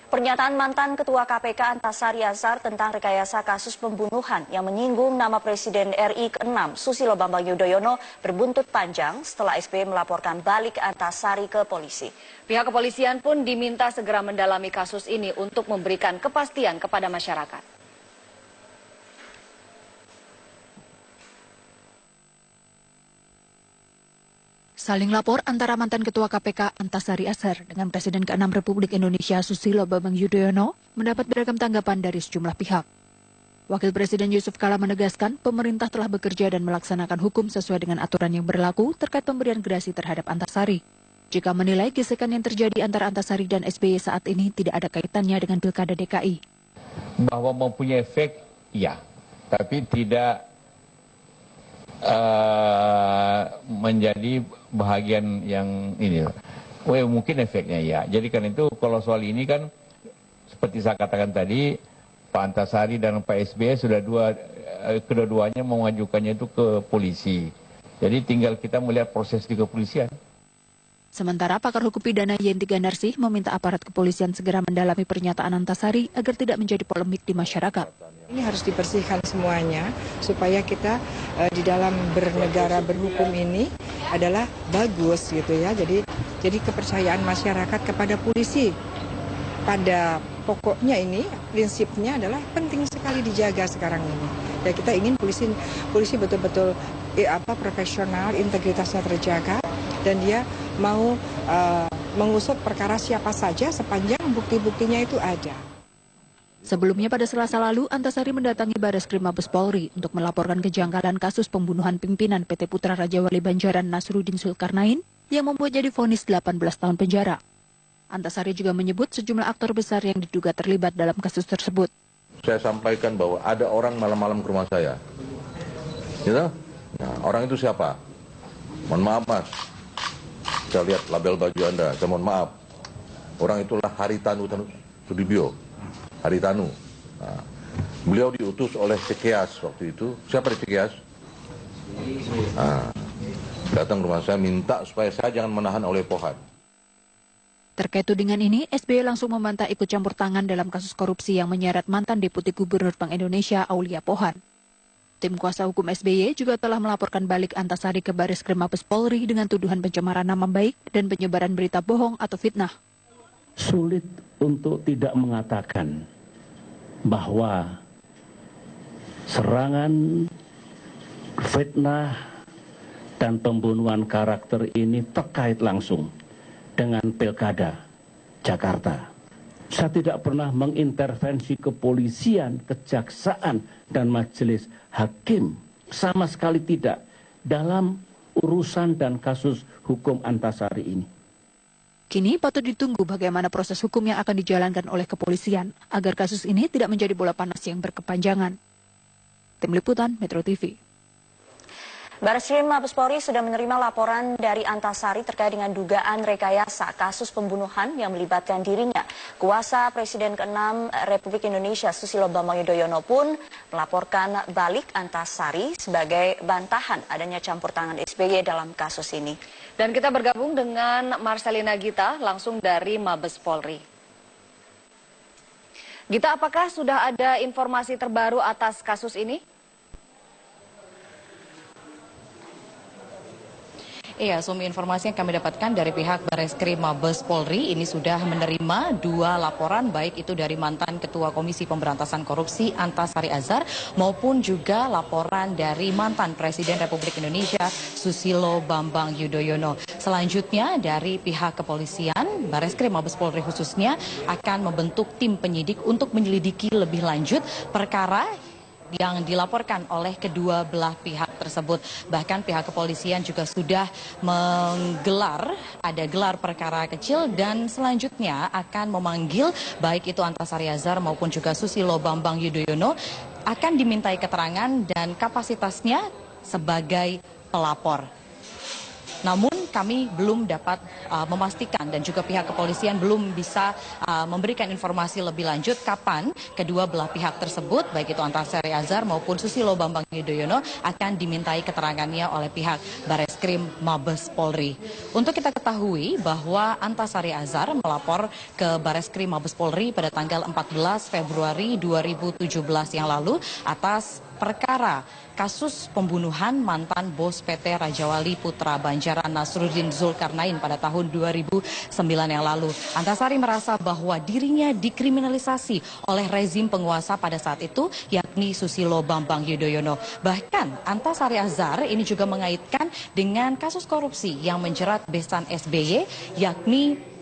Pernyataan mantan Ketua KPK Antasari Azhar tentang rekayasa kasus pembunuhan yang menyinggung nama Presiden RI ke-6 Susilo Bambang Yudhoyono berbuntut panjang setelah SBY melaporkan balik Antasari ke polisi. Pihak kepolisian pun diminta segera mendalami kasus ini untuk memberikan kepastian kepada masyarakat. Saling lapor antara mantan Ketua KPK Antasari Azhar dengan Presiden ke-6 Republik Indonesia Susilo Bambang Yudhoyono mendapat beragam tanggapan dari sejumlah pihak. Wakil Presiden Yusuf Kala menegaskan pemerintah telah bekerja dan melaksanakan hukum sesuai dengan aturan yang berlaku terkait pemberian gerasi terhadap Antasari. Jika menilai gesekan yang terjadi antara Antasari dan SBY saat ini tidak ada kaitannya dengan Pilkada DKI. Bahwa mempunyai efek, ya, tapi tidak menjadi bahagian yang ini. Mungkin efeknya ya. Jadi kan itu kalau soal ini kan seperti saya katakan tadi, Pak Antasari dan Pak SBY sudah kedua-duanya mengajukannya itu ke polisi. Jadi tinggal kita melihat proses di kepolisian. Sementara pakar hukum pidana Yenti Gandarsih meminta aparat kepolisian segera mendalami pernyataan Antasari agar tidak menjadi polemik di masyarakat. Ini harus dibersihkan semuanya supaya kita di dalam bernegara berhukum ini adalah bagus gitu ya. Jadi kepercayaan masyarakat kepada polisi pada pokoknya ini prinsipnya adalah penting sekali dijaga sekarang ini. Ya kita ingin polisi betul-betul profesional, integritasnya terjaga dan dia mau mengusut perkara siapa saja sepanjang bukti-buktinya itu ada. Sebelumnya pada Selasa lalu, Antasari mendatangi Bareskrim Mabes Polri untuk melaporkan kejanggalan kasus pembunuhan pimpinan PT Putra Raja Wali Banjaran Nasruddin Zulkarnain yang membuatnya divonis 18 tahun penjara. Antasari juga menyebut sejumlah aktor besar yang diduga terlibat dalam kasus tersebut. Saya sampaikan bahwa ada orang malam-malam ke rumah saya. Gitu? Nah, orang itu siapa? Mohon maaf mas, saya lihat label baju Anda, saya mohon maaf. Orang itulah Haritanu Sudibyo. Haritanu. Nah, beliau diutus oleh Cekias waktu itu. Siapa di Cekias? Nah, datang ke rumah saya minta supaya saya jangan menahan oleh Pohan. Terkait tudingan ini, SBY langsung membantah ikut campur tangan dalam kasus korupsi yang menyeret mantan Deputi Gubernur Bank Indonesia Aulia Pohan. Tim kuasa hukum SBY juga telah melaporkan balik Antasari ke Bareskrim Mabes Polri dengan tuduhan pencemaran nama baik dan penyebaran berita bohong atau fitnah. Sulit untuk tidak mengatakan bahwa serangan, fitnah, dan pembunuhan karakter ini terkait langsung dengan Pilkada Jakarta. Saya tidak pernah mengintervensi kepolisian, kejaksaan, dan majelis hakim. Sama sekali tidak dalam urusan dan kasus hukum Antasari ini. Kini patut ditunggu bagaimana proses hukum yang akan dijalankan oleh kepolisian agar kasus ini tidak menjadi bola panas yang berkepanjangan. Tim Liputan Metro TV. Bareskrim Mabes Polri sudah menerima laporan dari Antasari terkait dengan dugaan rekayasa kasus pembunuhan yang melibatkan dirinya. Kuasa Presiden ke-6 Republik Indonesia Susilo Bambang Yudhoyono pun melaporkan balik Antasari sebagai bantahan adanya campur tangan SBY dalam kasus ini. Dan kita bergabung dengan Marcelina Gita langsung dari Mabes Polri. Gita, apakah sudah ada informasi terbaru atas kasus ini? Iya, Sumi, informasi yang kami dapatkan dari pihak Bareskrim Mabes Polri ini sudah menerima 2 laporan, baik itu dari mantan Ketua Komisi Pemberantasan Korupsi Antasari Azhar maupun juga laporan dari mantan Presiden Republik Indonesia Susilo Bambang Yudhoyono. Selanjutnya dari pihak kepolisian, Bareskrim Mabes Polri khususnya akan membentuk tim penyidik untuk menyelidiki lebih lanjut perkara yang dilaporkan oleh kedua belah pihak tersebut. Bahkan pihak kepolisian juga sudah ada gelar perkara kecil dan selanjutnya akan memanggil baik itu Antasari Azhar maupun juga Susilo Bambang Yudhoyono akan dimintai keterangan dan kapasitasnya sebagai pelapor. Namun kami belum dapat memastikan dan juga pihak kepolisian belum bisa memberikan informasi lebih lanjut kapan kedua belah pihak tersebut, baik itu Antasari Azhar maupun Susilo Bambang Yudhoyono, akan dimintai keterangannya oleh pihak Bareskrim Mabes Polri. Untuk kita ketahui bahwa Antasari Azhar melapor ke Bareskrim Mabes Polri pada tanggal 14 Februari 2017 yang lalu atas perkara kasus pembunuhan mantan bos PT Raja Wali Putra Banjaran Nasruddin Zulkarnain pada tahun 2009 yang lalu. Antasari merasa bahwa dirinya dikriminalisasi oleh rezim penguasa pada saat itu, yakni Susilo Bambang Yudhoyono. Bahkan Antasari Azhar ini juga mengaitkan dengan kasus korupsi yang menjerat besan SBY, yakni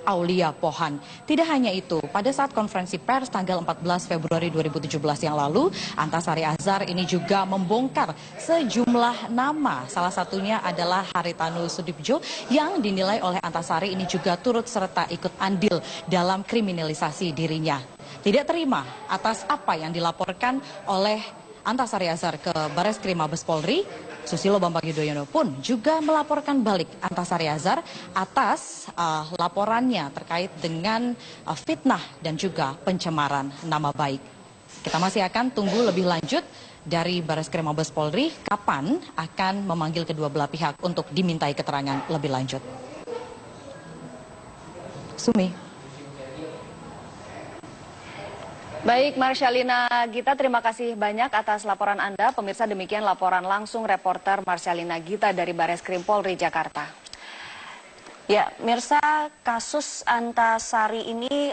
Aulia Pohan. Tidak hanya itu, pada saat konferensi pers tanggal 14 Februari 2017 yang lalu, Antasari Azhar ini juga membongkar sejumlah nama. Salah satunya adalah Haritanu Sudibjo yang dinilai oleh Antasari ini juga turut serta ikut andil dalam kriminalisasi dirinya. Tidak terima atas apa yang dilaporkan oleh Antasari Azhar ke Bareskrim Mabes Polri, Susilo Bambang Yudhoyono pun juga melaporkan balik Antasari Azhar atas laporannya terkait dengan fitnah dan juga pencemaran nama baik. Kita masih akan tunggu lebih lanjut dari Bareskrim Mabes Polri kapan akan memanggil kedua belah pihak untuk dimintai keterangan lebih lanjut. Sumi. Baik, Marshalina Gita, terima kasih banyak atas laporan Anda. Pemirsa, demikian laporan langsung reporter Marshalina Gita dari Bareskrim Polri Jakarta. Ya, Mirsa, kasus Antasari ini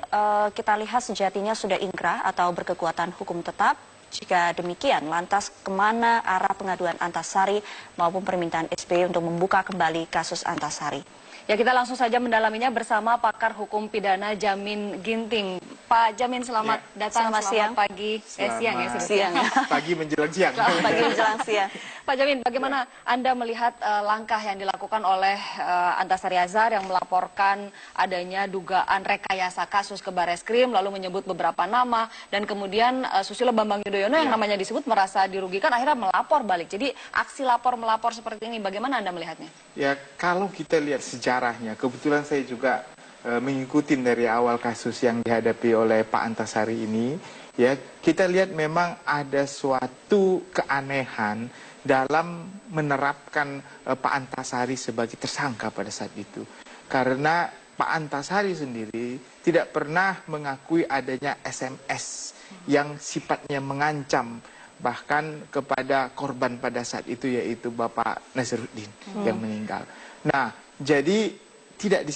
kita lihat sejatinya sudah inkrah atau berkekuatan hukum tetap. Jika demikian, lantas kemana arah pengaduan Antasari maupun permintaan SBY untuk membuka kembali kasus Antasari? Ya, kita langsung saja mendalaminya bersama pakar hukum pidana Jamin Ginting. Pak Jamin, selamat datang, selamat siang. Pagi, siang ya, siang. Pagi menjelang siang. Pagi menjelang siang. Pak Jamin, bagaimana Anda melihat langkah yang dilakukan oleh Antasari Azhar yang melaporkan adanya dugaan rekayasa kasus ke Bareskrim, lalu menyebut beberapa nama, dan kemudian Susilo Bambang Yudhoyono yang namanya disebut merasa dirugikan, akhirnya melapor balik. Jadi aksi lapor-melapor seperti ini, bagaimana Anda melihatnya? Ya, kalau kita lihat sejarahnya, kebetulan saya juga mengikuti dari awal kasus yang dihadapi oleh Pak Antasari ini, ya kita lihat memang ada suatu keanehan dalam menerapkan Pak Antasari sebagai tersangka pada saat itu. Karena Pak Antasari sendiri tidak pernah mengakui adanya SMS yang sifatnya mengancam bahkan kepada korban pada saat itu, yaitu Bapak Nasruddin yang meninggal. Nah, jadi tidak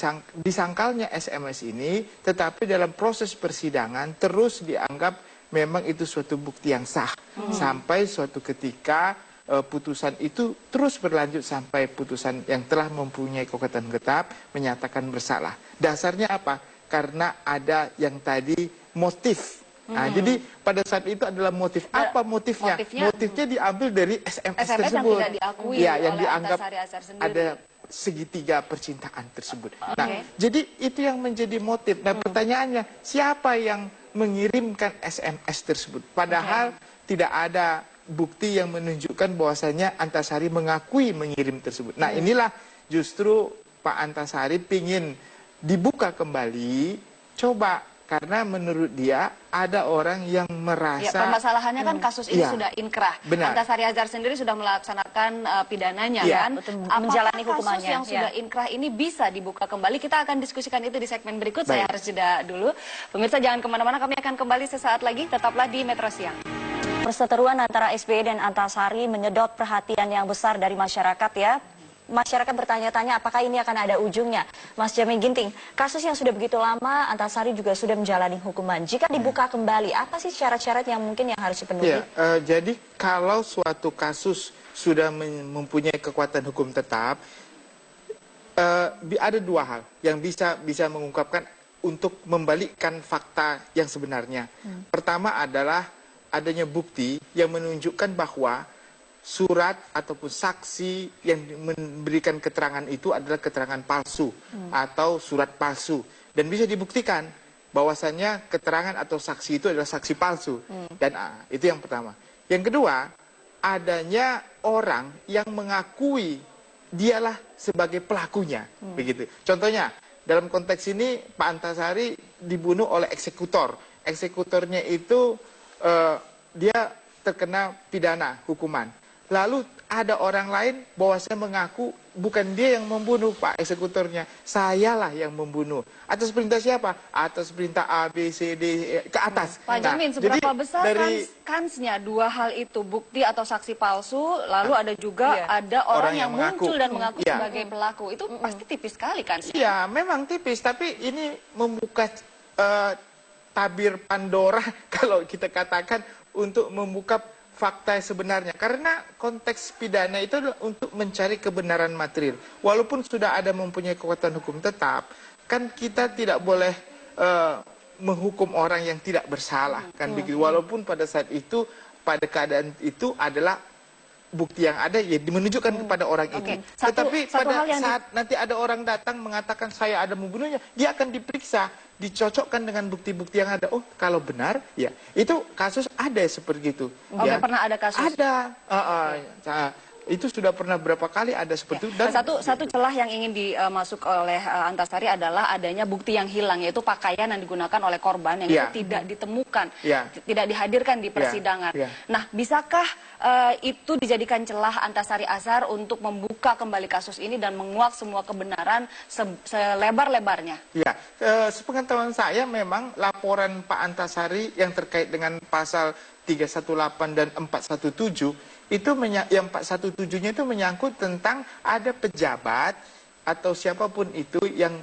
disangkalnya SMS ini, tetapi dalam proses persidangan terus dianggap memang itu suatu bukti yang sah. Sampai suatu ketika putusan itu terus berlanjut sampai putusan yang telah mempunyai kekuatan tetap menyatakan bersalah. Dasarnya apa? Karena ada yang tadi motif. Nah, jadi pada saat itu adalah motif. Apa motifnya? Motifnya diambil dari SMS tersebut. Yang tidak diakui ya, yang oleh dianggap Antasari Azhar sendiri. ada segitiga percintaan tersebut. Nah, jadi itu yang menjadi motif. Nah, pertanyaannya, siapa yang mengirimkan SMS tersebut? Padahal tidak ada bukti yang menunjukkan bahwasanya Antasari mengakui mengirim tersebut. Nah, inilah justru Pak Antasari ingin dibuka kembali, coba. Karena menurut dia ada orang yang merasa... Ya, permasalahannya kan kasus ini sudah inkrah. Benar. Antasari Azhar sendiri sudah melaksanakan pidananya kan. Menjalani hukumannya. Kasus yang sudah inkrah ini bisa dibuka kembali? Kita akan diskusikan itu di segmen berikut. Saya harus jeda dulu. Pemirsa jangan kemana-mana, kami akan kembali sesaat lagi. Tetaplah di Metro Siang. Perseteruan antara SBY dan Antasari menyedot perhatian yang besar dari masyarakat ya. Masyarakat bertanya-tanya apakah ini akan ada ujungnya. Mas Jamin Ginting, kasus yang sudah begitu lama, Antasari juga sudah menjalani hukuman. Jika dibuka kembali, apa sih syarat-syarat yang mungkin yang harus dipenuhi? Ya, jadi kalau suatu kasus sudah mempunyai kekuatan hukum tetap, ada dua hal yang bisa mengungkapkan untuk membalikkan fakta yang sebenarnya. Pertama adalah adanya bukti yang menunjukkan bahwa surat ataupun saksi yang memberikan keterangan itu adalah keterangan palsu atau surat palsu, dan bisa dibuktikan bahwasannya keterangan atau saksi itu adalah saksi palsu. Dan itu yang pertama. Yang kedua, adanya orang yang mengakui dialah sebagai pelakunya, begitu. Contohnya, dalam konteks ini Pak Antasari dibunuh oleh eksekutor. Eksekutornya itu dia terkena pidana hukuman. Lalu ada orang lain bahwasanya mengaku bukan dia yang membunuh Pak eksekutornya, sayalah yang membunuh. Atas perintah siapa? Atas perintah A, B, C, D, ke atas. Pak Jamin, seberapa besar dari kansnya dua hal itu, bukti atau saksi palsu, lalu ada juga ada orang yang muncul dan mengaku sebagai pelaku, itu pasti tipis sekali kansnya. Iya, memang tipis, tapi ini membuka tabir Pandora kalau kita katakan untuk membuka fakta sebenarnya. Karena konteks pidana itu adalah untuk mencari kebenaran material. Walaupun sudah ada mempunyai kekuatan hukum tetap, kan kita tidak boleh menghukum orang yang tidak bersalah, kan begitu. Walaupun pada saat itu, pada keadaan itu adalah bukti yang ada ya menunjukkan kepada orang itu. Tetapi pada saat nanti ada orang datang mengatakan saya ada membunuhnya, dia akan diperiksa, dicocokkan dengan bukti-bukti yang ada. Oh, kalau benar, ya itu kasus ada seperti itu. Ya. Pernah ada kasus? Ada. Itu sudah pernah berapa kali ada seperti itu. Dan satu celah yang ingin dimasuk oleh Antasari adalah adanya bukti yang hilang, yaitu pakaian yang digunakan oleh korban yang itu tidak ditemukan, tidak dihadirkan di persidangan. Nah, bisakah itu dijadikan celah Antasari Azhar untuk membuka kembali kasus ini dan menguak semua kebenaran selebar-lebarnya? Ya, sepengetahuan saya memang laporan Pak Antasari yang terkait dengan pasal 318 dan 417 itu yang 417-nya itu menyangkut tentang ada pejabat atau siapapun itu yang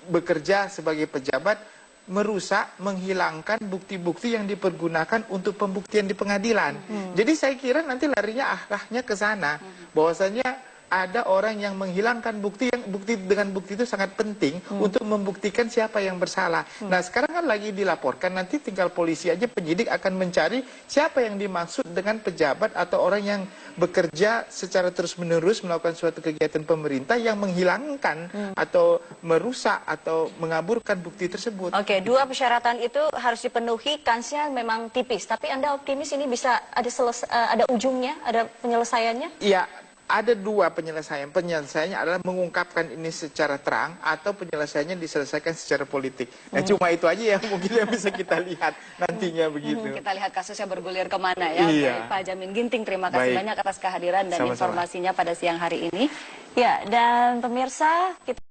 bekerja sebagai pejabat merusak, menghilangkan bukti-bukti yang dipergunakan untuk pembuktian di pengadilan. Jadi saya kira nanti larinya arahnya ke sana, bahwasanya ada orang yang menghilangkan bukti dengan bukti itu sangat penting untuk membuktikan siapa yang bersalah. Nah, sekarang kan lagi dilaporkan, nanti tinggal polisi aja, penyidik akan mencari siapa yang dimaksud dengan pejabat atau orang yang bekerja secara terus-menerus melakukan suatu kegiatan pemerintah yang menghilangkan atau merusak atau mengaburkan bukti tersebut. Oke, dua persyaratan itu harus dipenuhi, kansnya memang tipis. Tapi Anda optimis ini bisa ada ujungnya, ada penyelesaiannya? Iya. Ada dua penyelesaian. Penyelesaiannya adalah mengungkapkan ini secara terang atau penyelesaiannya diselesaikan secara politik. Nah, cuma itu aja yang mungkin yang bisa kita lihat nantinya begitu. Kita lihat kasusnya bergulir kemana ya. Baik, Pak Jamin Ginting, terima kasih banyak atas kehadiran dan informasinya pada siang hari ini. Ya, dan pemirsa, kita